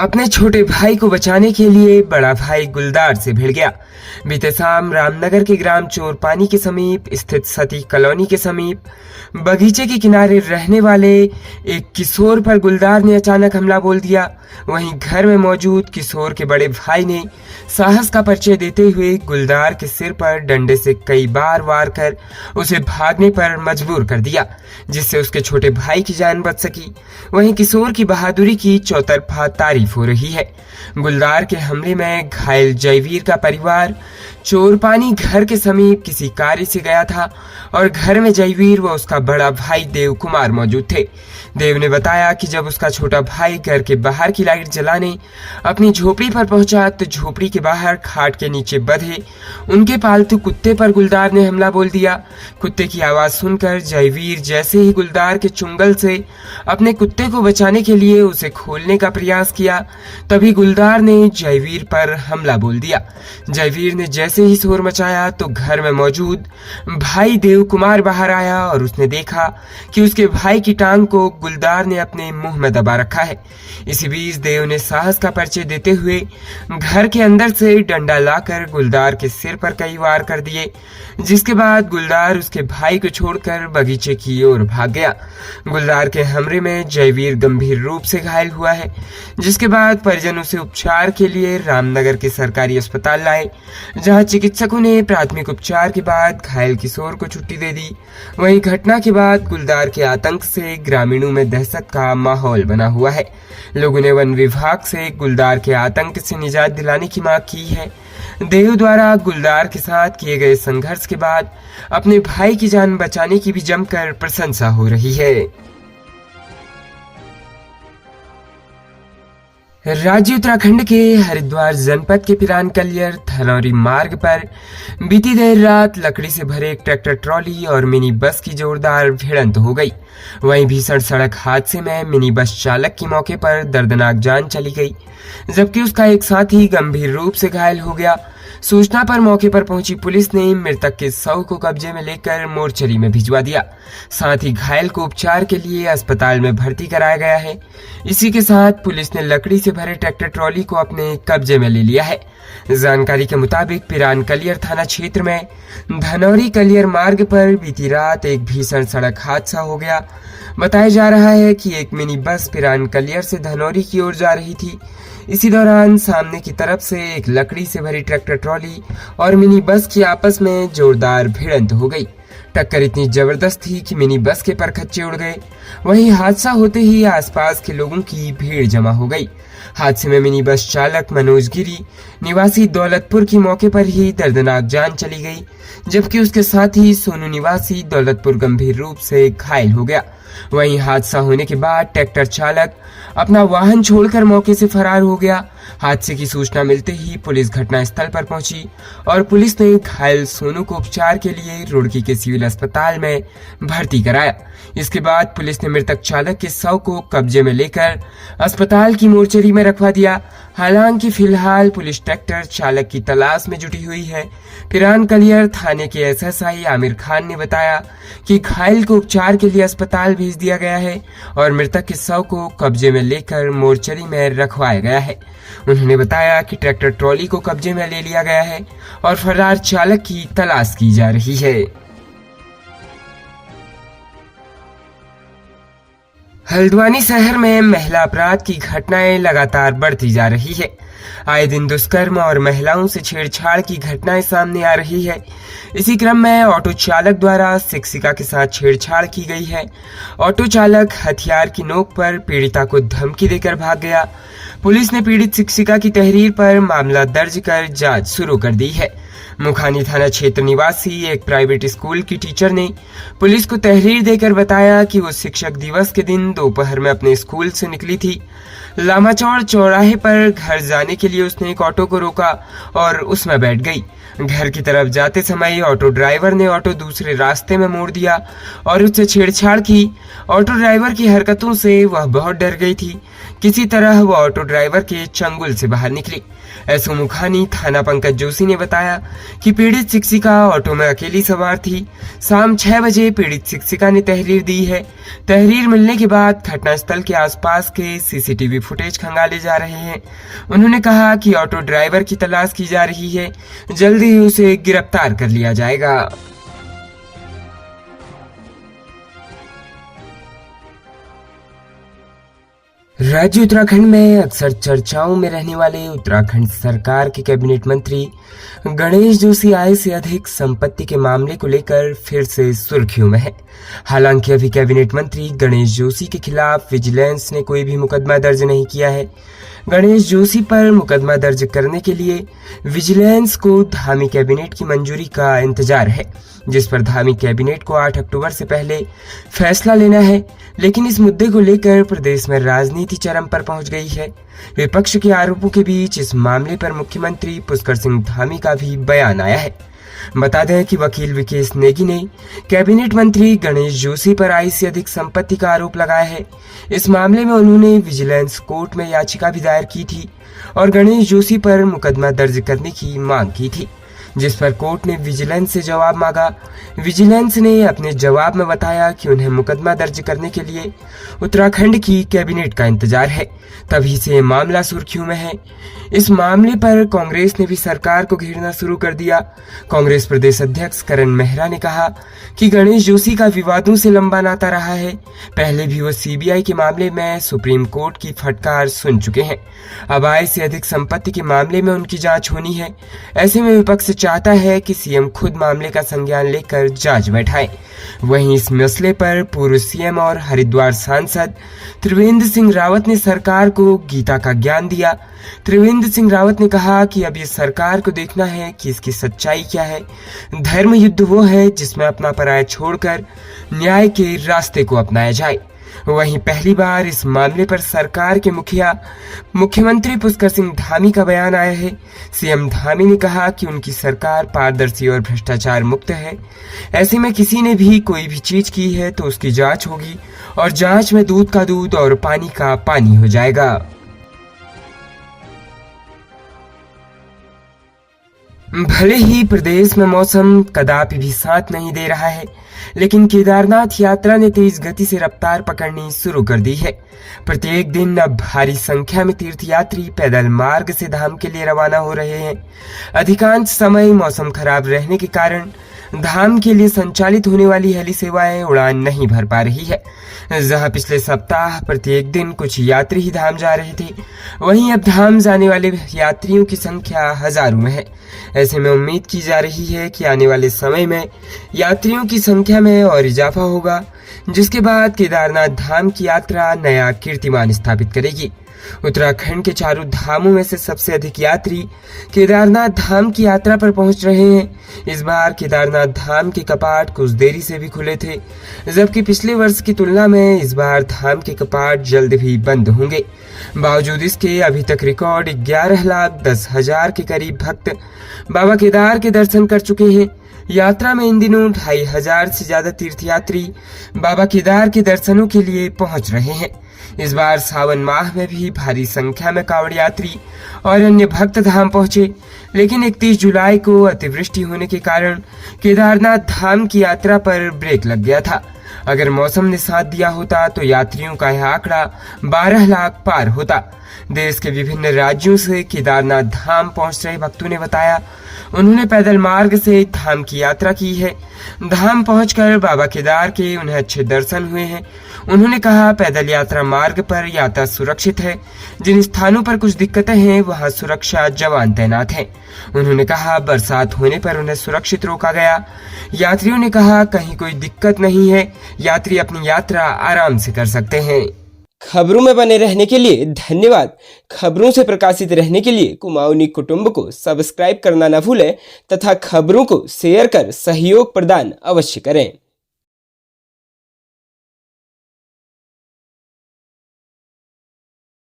अपने छोटे भाई को बचाने के लिए बड़ा भाई गुलदार से भिड़ गया। बीते शाम रामनगर के ग्राम चोरपानी के समीप स्थित सती कॉलोनी के समीप बगीचे के किनारे रहने वाले एक किशोर पर गुलदार ने अचानक हमला बोल दिया। वहीं घर में मौजूद किशोर के बड़े भाई ने साहस का परिचय देते हुए गुलदार के सिर पर डंडे से कई बार वार कर उसे भागने पर मजबूर कर दिया, जिससे उसके छोटे भाई की जान बच सकी। वहीं किशोर की बहादुरी की चौतरफा तारीफ हो रही है। गुलदार के हमले में घायल जयवीर का परिवार चोरपानी घर के समीप किसी कार्य से गया था और घर में जयवीर व उसका बड़ा भाई देव कुमार मौजूद थे। देव ने बताया कि जब उसका छोटा भाई घर के बाहर की लाइट जलाने अपनी झोपड़ी पर पहुंचा तो झोपड़ी के बाहर खाट के नीचे बंधे उनके पालतू कुत्ते पर गुलदार ने हमला बोल दिया। कुत्ते की आवाज सुनकर जयवीर जैसे ही गुलदार के चुंगल से अपने कुत्ते को बचाने के लिए उसे खोलने का प्रयास किया, तभी गुलदार ने जयवीर पर हमला बोल दिया। जयवीर ने जैसे ही शोर मचाया तो घर में मौजूद भाई देव कुमार बाहर आया और उसने देखा कि उसके भाई की टांग को गुलदार ने अपने मुंह में दबा रखा है। इसी बीच देव ने साहस का परिचय देते हुए घर के अंदर से डंडा लाकर गुलदार के सिर पर कई वार कर दिए, जिसके बाद गुलदार उसके भाई को छोड़कर बगीचे की ओर भाग गया। गुलदार के हमले में जयवीर गंभीर रूप से घायल हुआ है, जिसके बाद परिजन उसे उपचार के लिए रामनगर के सरकारी अस्पताल लाए, जहां चिकित्सकों ने प्राथमिक उपचार के बाद घायल किशोर को छुट्टी दे दी। वहीं घटना के बाद गुलदार के आतंक से ग्रामीणों में दहशत का माहौल बना हुआ है। लोगों ने वन विभाग से गुलदार के आतंक से निजात दिलाने की मांग की है। देव द्वारा गुलदार के साथ किए गए संघर्ष के बाद अपने भाई की जान बचाने की भी जमकर प्रशंसा हो रही है। राज्य उत्तराखंड के हरिद्वार जनपद के पिरान कलियर धनौरी मार्ग पर बीती देर रात लकड़ी से भरे एक ट्रैक्टर ट्रॉली और मिनी बस की जोरदार भिड़ंत हो गई। वहीं भीषण सड़क हादसे में मिनी बस चालक की मौके पर दर्दनाक जान चली गई, जबकि उसका एक साथी गंभीर रूप से घायल हो गया। सूचना पर मौके पर पहुंची पुलिस ने मृतक के शव को कब्जे में लेकर मोर्चरी में भिजवा दिया। साथ ही घायल को उपचार के लिए अस्पताल में भर्ती कराया गया है। इसी के साथ पुलिस ने लकड़ी से भरे ट्रैक्टर ट्रॉली को अपने कब्जे में ले लिया है। जानकारी के मुताबिक पिरान कलियर थाना क्षेत्र में धनौरी कलियर मार्ग पर बीती रात एक भीषण सड़क हादसा हो गया। बताया जा रहा है कि एक मिनी बस पिरान कलियर से धनौरी की ओर जा रही थी। इसी दौरान सामने की तरफ से एक लकड़ी से भरी ट्रैक्टर ट्रॉली और मिनी बस की आपस में जोरदार भिड़ंत हो गई। टक्कर इतनी जबरदस्त थी कि मिनी बस के परखच्चे उड़ गए। वहीं हादसा होते ही आसपास के लोगों की भीड़ जमा हो गई। हादसे में मिनी बस चालक मनोज गिरी निवासी दौलतपुर की मौके पर ही दर्दनाक जान चली गई, जबकि उसके साथी सोनू निवासी दौलतपुर गंभीर रूप से घायल हो गया। वहीं हादसा होने के बाद ट्रैक्टर चालक अपना वाहन छोड़कर मौके से फरार हो गया। हादसे की सूचना मिलते ही पुलिस घटनास्थल पर पहुंची और पुलिस ने घायल सोनू को उपचार के लिए रुड़की के सिविल अस्पताल में भर्ती कराया। इसके बाद पुलिस ने मृतक चालक के शव को कब्जे में लेकर अस्पताल की मोर्चरी में रखवा दिया। हालांकि फिलहाल पुलिस ट्रैक्टर चालक की तलाश में जुटी हुई है। पिरान कलियर थाने के एसएसआई आमिर खान ने बताया कि घायल को उपचार के लिए अस्पताल भेज दिया गया है और मृतक के शव को कब्जे में लेकर मोर्चरी में रखवाया गया है। उन्होंने बताया कि ट्रैक्टर ट्रॉली को कब्जे में ले लिया गया है और फरार चालक की तलाश की जा रही है। हल्द्वानी शहर में महिला अपराध की घटनाएं लगातार बढ़ती जा रही है। आए दिन दुष्कर्म और महिलाओं से छेड़छाड़ की घटनाएं सामने आ रही है। इसी क्रम में ऑटो चालक द्वारा शिक्षिका के साथ छेड़छाड़ की गई है। ऑटो चालक हथियार की नोक पर पीड़िता को धमकी देकर भाग गया। पुलिस ने पीड़ित शिक्षिका की तहरीर पर मामला दर्ज कर जांच शुरू कर दी है। मुखानी थाना क्षेत्र निवासी एक प्राइवेट स्कूल की टीचर ने पुलिस को तहरीर देकर बताया कि वो शिक्षक दिवस के दिन दोपहर में अपने स्कूल से निकली थी। लामाचौड़ चौराहे पर घर जाने के लिए उसने एक ऑटो को रोका और उसमें बैठ गई। घर की तरफ जाते समय ऑटो ड्राइवर ने ऑटो दूसरे रास्ते में मोड़ दिया और उससे छेड़छाड़ की। ऑटो ड्राइवर की हरकतों से वह बहुत डर गई थी। किसी तरह वह ऑटो ड्राइवर के चंगुल से बाहर निकली। एसओ मुखानी थाना पंकज जोशी ने बताया कि पीड़ित शिक्षिका ऑटो में अकेली सवार थी। शाम 6 बजे पीड़ित शिक्षिका ने तहरीर दी है। तहरीर मिलने के बाद घटनास्थल के आसपास के सीसीटीवी फुटेज खंगाले जा रहे हैं। उन्होंने कहा कि ऑटो ड्राइवर की तलाश की जा रही है, जल्द ही उसे गिरफ्तार कर लिया जाएगा। राज्य उत्तराखंड में अक्सर चर्चाओं में रहने वाले उत्तराखंड सरकार के कैबिनेट मंत्री गणेश जोशी आय से अधिक संपत्ति के मामले को लेकर फिर से सुर्खियों में है। हालांकि अभी कैबिनेट मंत्री गणेश जोशी के खिलाफ विजिलेंस ने कोई भी मुकदमा दर्ज नहीं किया है। गणेश जोशी पर मुकदमा दर्ज करने के लिए विजिलेंस को धामी कैबिनेट की मंजूरी का इंतजार है, जिस पर धामी कैबिनेट को 8 अक्टूबर से पहले फैसला लेना है। लेकिन इस मुद्दे को लेकर प्रदेश में राजनीति चरम पर पहुंच गई है। विपक्ष के आरोपों के बीच इस मामले पर मुख्यमंत्री पुष्कर सिंह धामी का भी बयान आया है। बता दें कि वकील विकेश नेगी ने कैबिनेट मंत्री गणेश जोशी पर आय से अधिक संपत्ति का आरोप लगाया है। इस मामले में उन्होंने विजिलेंस कोर्ट में याचिका भी दायर की थी और गणेश जोशी पर मुकदमा दर्ज करने की मांग की थी, जिस पर कोर्ट ने विजिलेंस से जवाब मांगा। विजिलेंस ने अपने जवाब में बताया कि उन्हें मुकदमा दर्ज करने के लिए उत्तराखंड की कैबिनेट का इंतजार है, तभी से मामला सुर्खियों में है। इस मामले पर कांग्रेस ने भी सरकार को घेरना शुरू कर दिया। कांग्रेस प्रदेश अध्यक्ष करण मेहरा ने कहा कि गणेश जोशी का विवादों से लंबा नाता रहा है। पहले भी वो सीबीआई के मामले में सुप्रीम कोर्ट की फटकार सुन चुके हैं। अब आय से अधिक संपत्ति के मामले में उनकी जांच होनी है। ऐसे में विपक्ष चाहता है कि सीएम खुद मामले का संज्ञान लेकर जांच बैठाए। वहीं इस मसले पर पूर्व सीएम और हरिद्वार सांसद त्रिवेंद्र सिंह रावत ने सरकार को गीता का ज्ञान दिया। त्रिवेंद्र सिंह रावत ने कहा कि अब ये सरकार को देखना है कि इसकी सच्चाई क्या है। धर्म युद्ध वो है जिसमें अपना पराया छोड़कर न्याय के रास्ते को अपनाया जाए। वहीं पहली बार इस मामले पर सरकार के मुख्यमंत्री पुष्कर सिंह धामी का बयान आया है। सीएम धामी ने कहा कि उनकी सरकार पारदर्शी और भ्रष्टाचार मुक्त है। ऐसे में किसी ने भी कोई भी चीज की है तो उसकी जांच होगी और जांच में दूध का दूध और पानी का पानी हो जाएगा। भले ही प्रदेश में मौसम कदापि भी साथ नहीं दे रहा है, लेकिन केदारनाथ यात्रा ने तेज गति से रफ्तार पकड़नी शुरू कर दी है। प्रत्येक दिन अब भारी संख्या में तीर्थयात्री पैदल मार्ग से धाम के लिए रवाना हो रहे हैं। अधिकांश समय मौसम खराब रहने के कारण धाम के लिए संचालित होने वाली हेली सेवाएं उड़ान नहीं भर पा रही है। जहां पिछले सप्ताह प्रत्येक दिन कुछ यात्री ही धाम जा रहे थे, वहीं अब धाम जाने वाले यात्रियों की संख्या हजारों में है। ऐसे में उम्मीद की जा रही है कि आने वाले समय में यात्रियों की संख्या में और इजाफा होगा, जिसके बाद केदारनाथ धाम की यात्रा नया कीर्तिमान स्थापित करेगी। उत्तराखंड के चारों धामों में से सबसे अधिक यात्री केदारनाथ धाम की यात्रा पर पहुंच रहे हैं। इस बार केदारनाथ धाम के कपाट कुछ देरी से भी खुले थे, जबकि पिछले वर्ष की तुलना में इस बार धाम के कपाट जल्द भी बंद होंगे। बावजूद इसके अभी तक रिकॉर्ड 11,10,000 के करीब भक्त बाबा केदार के दर्शन कर चुके हैं। यात्रा में इन दिनों 2,500 से ज्यादा तीर्थयात्री बाबा केदार के दर्शनों के लिए पहुंच रहे हैं। इस बार सावन माह में भी भारी संख्या में कांवड़ यात्री और अन्य भक्त धाम पहुंचे, लेकिन 31 जुलाई को अतिवृष्टि होने के कारण केदारनाथ धाम की यात्रा पर ब्रेक लग गया था। अगर मौसम ने साथ दिया होता तो यात्रियों का यह आंकड़ा 12 लाख पार होता। देश के विभिन्न राज्यों से केदारनाथ धाम पहुंच रहे भक्तों ने बताया उन्होंने पैदल मार्ग से धाम की यात्रा की है। धाम पहुंचकर बाबा केदार के उन्हें अच्छे दर्शन हुए हैं। उन्होंने कहा पैदल यात्रा मार्ग पर यात्रा सुरक्षित है। जिन स्थानों पर कुछ दिक्कतें हैं वहां सुरक्षा जवान तैनात हैं। उन्होंने कहा बरसात होने पर उन्हें सुरक्षित रोका गया। यात्रियों ने कहा कहीं कोई दिक्कत नहीं है, यात्री अपनी यात्रा आराम से कर सकते हैं। खबरों में बने रहने के लिए धन्यवाद। खबरों से प्रकाशित रहने के लिए कुमाऊनी कुटुंब को सब्सक्राइब करना न भूलें तथा खबरों को शेयर कर सहयोग प्रदान अवश्य करें।